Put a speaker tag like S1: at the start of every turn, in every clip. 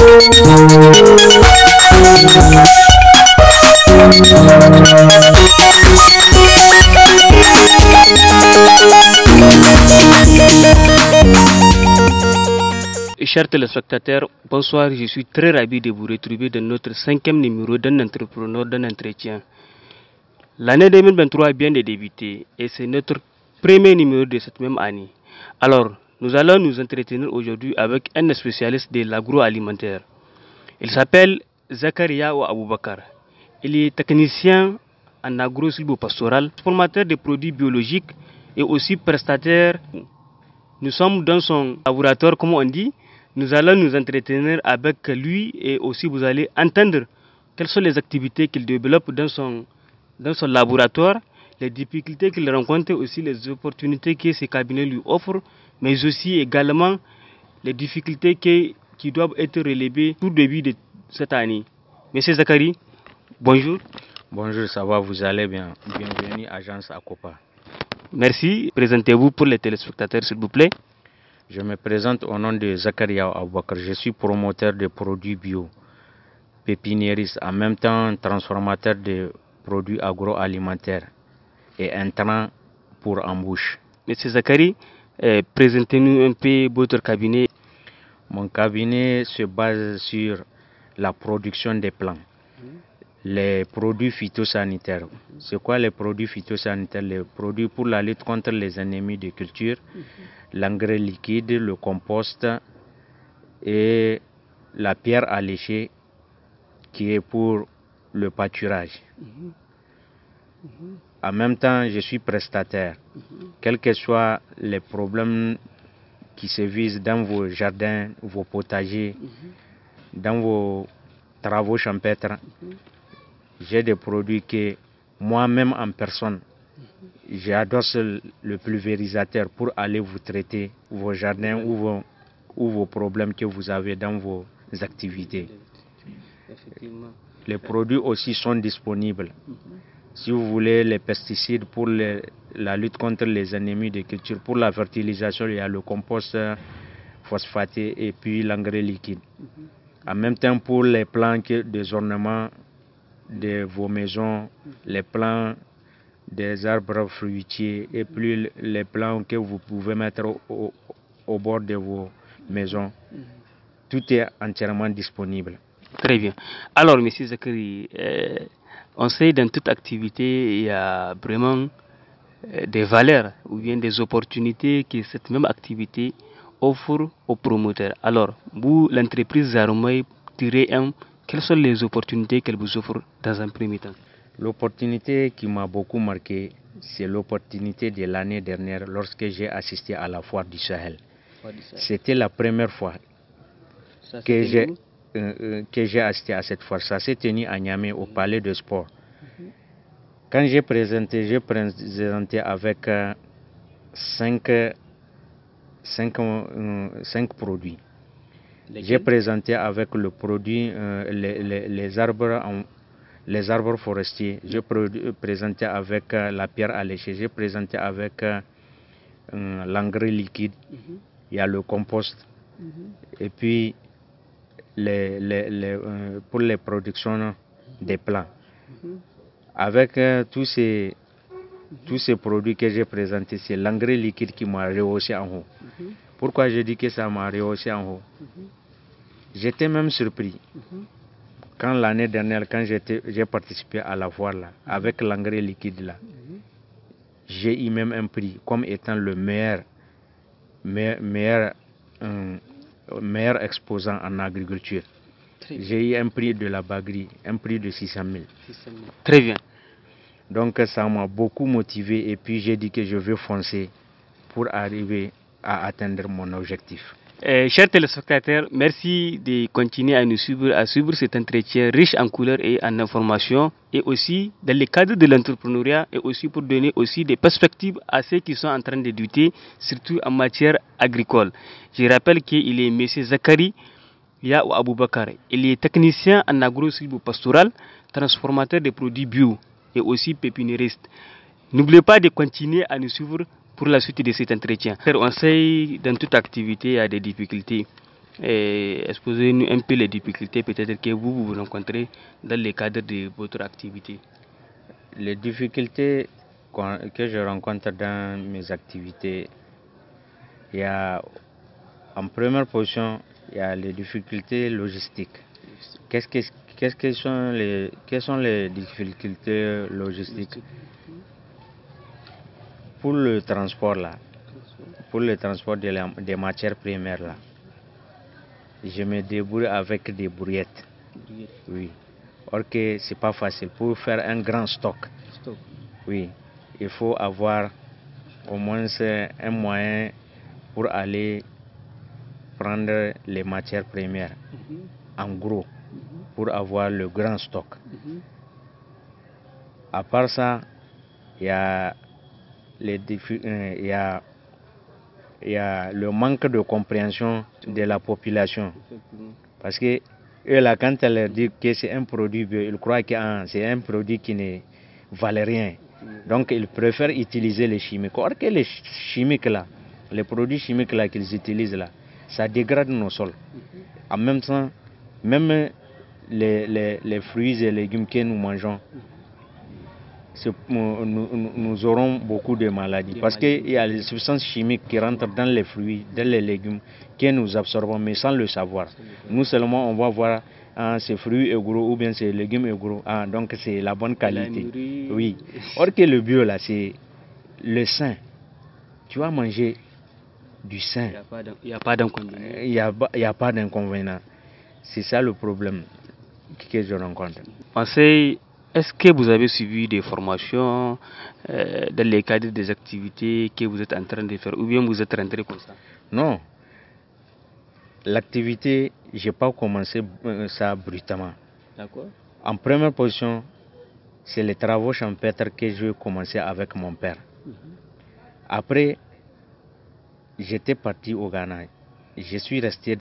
S1: Chers téléspectateurs, bonsoir, je suis très ravi de vous retrouver dans notre 5e numéro d'un entrepreneur d'un entretien. L'année 2023 vient de débuter et c'est notre premier numéro de cette même année. Alors, nous allons nous entretenir aujourd'hui avec un spécialiste de l'agroalimentaire. Il s'appelle Zakaria Aboubakar. Il est technicien en agro-silvopastoral, formateur de produits biologiques et aussi prestataire. Nous sommes dans son laboratoire, comme on dit. Nous allons nous entretenir avec lui et aussi vous allez entendre quelles sont les activités qu'il développe dans son laboratoire, les difficultés qu'il rencontre, aussi les opportunités que ces cabinets lui offrent, mais aussi également les difficultés qui doivent être relevées tout début de cette année. Monsieur Zakari, bonjour.
S2: Bonjour, ça va, vous allez bien. Bienvenue à Agence Acopa.
S1: Merci. Présentez-vous pour les téléspectateurs, s'il vous plaît.
S2: Je me présente au nom de Zakaria Aboubakar. Je suis promoteur de produits bio, pépiniériste, en même temps transformateur de produits agroalimentaires et intrants pour embauche.
S1: Monsieur Zakari, présentez-nous un peu votre cabinet.
S2: Mon cabinet se base sur la production des plants. Les produits phytosanitaires. C'est quoi les produits phytosanitaires? Les produits pour la lutte contre les ennemis de culture, l'engrais liquide, le compost et la pierre alléchée qui est pour le pâturage. En même temps, je suis prestataire. Quels que soient les problèmes qui se visent dans vos jardins, vos potagers, dans vos travaux champêtres, j'ai des produits que moi-même en personne, j'adosse le pulvérisateur pour aller vous traiter vos jardins ou vos problèmes que vous avez dans vos activités. Les produits aussi sont disponibles. Si vous voulez les pesticides pour la lutte contre les ennemis de culture, pour la fertilisation, il y a le compost phosphaté et puis l'engrais liquide. En même temps, pour les plants des ornements de vos maisons, les plants des arbres fruitiers et puis les plants que vous pouvez mettre au bord de vos maisons. Tout est entièrement disponible.
S1: Très bien. Alors, M. Zakari, on sait dans toute activité, il y a vraiment des valeurs ou bien des opportunités que cette même activité offre aux promoteurs. Alors, vous, l'entreprise Zaroumay, quelles sont les opportunités qu'elle vous offre dans un premier temps?
S2: L'opportunité qui m'a beaucoup marqué, c'est l'opportunité de l'année dernière lorsque j'ai assisté à la foire du Sahel. C'était la première fois que j'ai assisté à cette foire. Ça s'est tenu à Niamey au Palais de Sport. Quand j'ai présenté avec 5 produits. J'ai présenté avec le produit les arbres forestiers. J'ai présenté avec la pierre alléchée. J'ai présenté avec l'engrais liquide. Il y a le compost. Et puis pour les productions des plants. Avec tous ces produits que j'ai présentés, c'est l'engrais liquide qui m'a rehaussé en haut. Pourquoi je dis que ça m'a rehaussé en haut? J'étais même surpris. Quand l'année dernière, quand j'ai participé à la foire là, avec l'engrais liquide là, j'ai eu même un prix comme étant le meilleur exposant en agriculture. J'ai eu un prix de la Bagri, un prix de 600 000.
S1: Très bien.
S2: Donc ça m'a beaucoup motivé et puis j'ai dit que je vais foncer pour arriver à atteindre mon objectif.
S1: Chers téléspectateurs, merci de continuer à nous suivre, à suivre cet entretien riche en couleurs et en informations, et aussi dans le cadre de l'entrepreneuriat, et aussi pour donner aussi des perspectives à ceux qui sont en train de douter, surtout en matière agricole. Je rappelle qu'il est M. Zakari Yaou Aboubakar. Il est technicien en agro-silvopastoral, transformateur de produits bio et aussi pépiniériste. N'oubliez pas de continuer à nous suivre pour la suite de cet entretien. On sait dans toute activité il y a des difficultés. exposez-nous un peu les difficultés peut-être que vous rencontrez dans le cadre de votre activité.
S2: Les difficultés que je rencontre dans mes activités, il y a en première position, il y a les difficultés logistiques. Quelles sont les difficultés logistiques? Pour le transport là, pour le transport des matières premières là, je me débrouille avec des brouillettes. Oui. Or que c'est pas facile. Pour faire un grand stock, oui, il faut avoir au moins un moyen pour aller prendre les matières premières en gros pour avoir le grand stock. À part ça, il y a le manque de compréhension de la population. Parce que eux là, quand elle leur dit que c'est un produit bio, ils croient que c'est un produit qui ne valait rien. Donc ils préfèrent utiliser les chimiques. Or que les chimiques là, les produits chimiques là qu'ils utilisent là, ça dégrade nos sols. En même temps, même les fruits et légumes que nous mangeons, nous aurons beaucoup de maladies. Parce qu'il y a les substances chimiques qui rentrent dans les fruits, dans les légumes, que nous absorbons, mais sans le savoir. Nous seulement, on va voir ces fruits est gros ou bien ces légumes est gros. Donc c'est la bonne qualité. Oui. Or que le bio, là, c'est le sain. Tu vas manger du sain.
S1: Il n'y a pas d'inconvénient.
S2: Il n'y a pas d'inconvénient. C'est ça le problème que je rencontre.
S1: Est-ce que vous avez suivi des formations dans le cadre des activités que vous êtes en train de faire ou bien vous êtes rentré comme ça?
S2: Non. L'activité, je n'ai pas commencé ça brutalement.
S1: D'accord.
S2: En première position, c'est les travaux champêtres que j'ai commencé avec mon père. Après, j'étais parti au Ghana. Je suis resté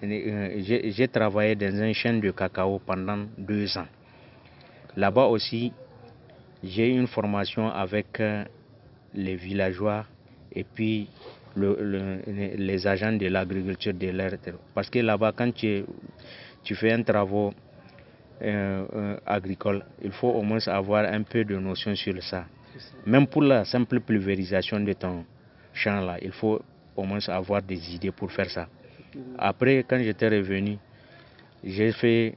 S2: j'ai travaillé dans un champ de cacao pendant 2 ans. Là-bas aussi, j'ai eu une formation avec les villageois et puis les agents de l'agriculture de l'air. Parce que là-bas, quand tu fais un travail agricole, il faut au moins avoir un peu de notion sur ça. Même pour la simple pulvérisation de ton champ là, il faut au moins avoir des idées pour faire ça. Après, quand j'étais revenu, j'ai fait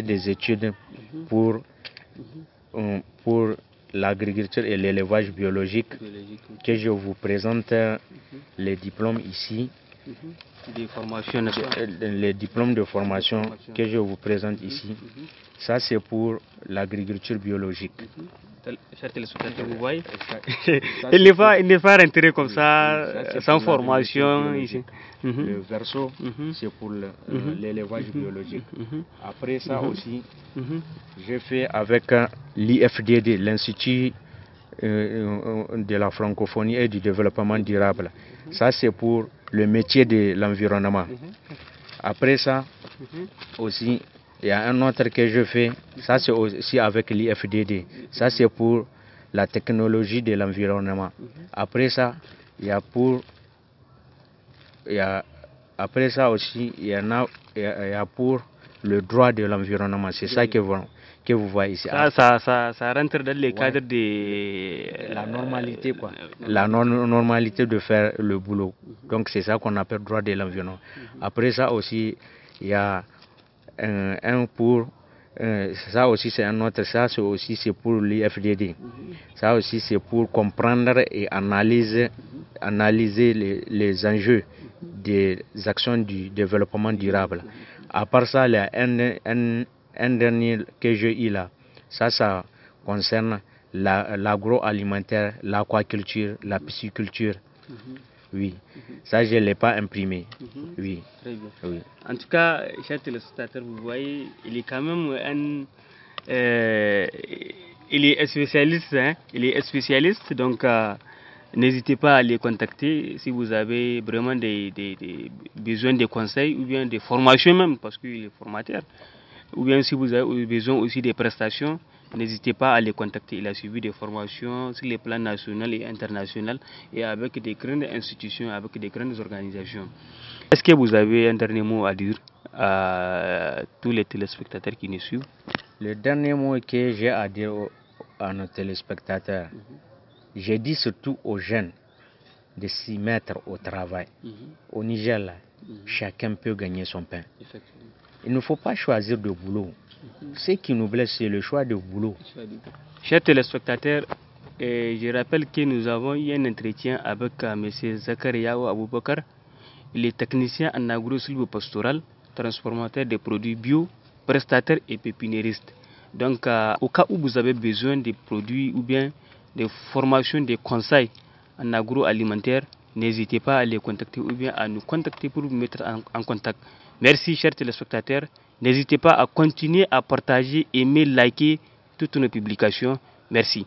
S2: des études pour l'agriculture et l'élevage biologique, que je vous présente les diplômes ici. Les diplômes de formation que je vous présente ici, ça c'est pour l'agriculture biologique.
S1: Vous voyez, il n'est pas rentré comme ça, sans formation ici.
S2: Le verso, c'est pour l'élevage biologique. Après ça aussi, j'ai fait avec l'IFDD, l'Institut de la francophonie et du développement durable. Ça c'est pour le métier de l'environnement. Après ça aussi, il y a un autre que je fais, ça c'est aussi avec l'IFDD. Ça c'est pour la technologie de l'environnement. Après ça, après ça aussi, il y a pour le droit de l'environnement. C'est ça que vous voyez ici.
S1: Ça rentre dans le cadre de
S2: la normalité, quoi. La normalité de faire le boulot. Donc c'est ça qu'on appelle droit de l'environnement. Après ça aussi, il y a un pour ça aussi c'est un autre, ça c'est pour l'IFDD. Ça aussi c'est pour comprendre et analyser les enjeux des actions du développement durable. À part ça, il y a un dernier que j'ai eu là. Ça concerne l'agroalimentaire, l'aquaculture, la pisciculture. Oui, ça je ne l'ai pas imprimé. Oui.
S1: Très bien.
S2: Oui.
S1: En tout cas, chers téléspectateurs, vous voyez, il est quand même il est spécialiste, hein? Il est spécialiste, donc n'hésitez pas à les contacter si vous avez vraiment des besoins de conseils ou bien des formations même, parce qu'il est formateur, ou bien si vous avez besoin aussi des prestations, n'hésitez pas à les contacter. Il a suivi des formations sur les plans national et international et avec des grandes institutions, avec des grandes organisations. Est-ce que vous avez un dernier mot à dire à tous les téléspectateurs qui nous suivent?
S2: Le dernier mot que j'ai à dire à nos téléspectateurs, j'ai dit surtout aux jeunes de s'y mettre au travail. Au Niger, là, chacun peut gagner son pain. Il ne faut pas choisir de boulot. Ce qui nous blesse, c'est le choix de boulot.
S1: Chers téléspectateurs, je rappelle que nous avons eu un entretien avec M. Zakariaou Aboubakar. Il est technicien en agro-sylvo-pastoral, transformateur de produits bio, prestataire et pépiniériste. Donc, au cas où vous avez besoin de produits ou bien de formations, de conseils en agroalimentaire, n'hésitez pas à les contacter ou bien à nous contacter pour vous mettre en contact. Merci, chers téléspectateurs. N'hésitez pas à continuer à partager, aimer, liker toutes nos publications. Merci.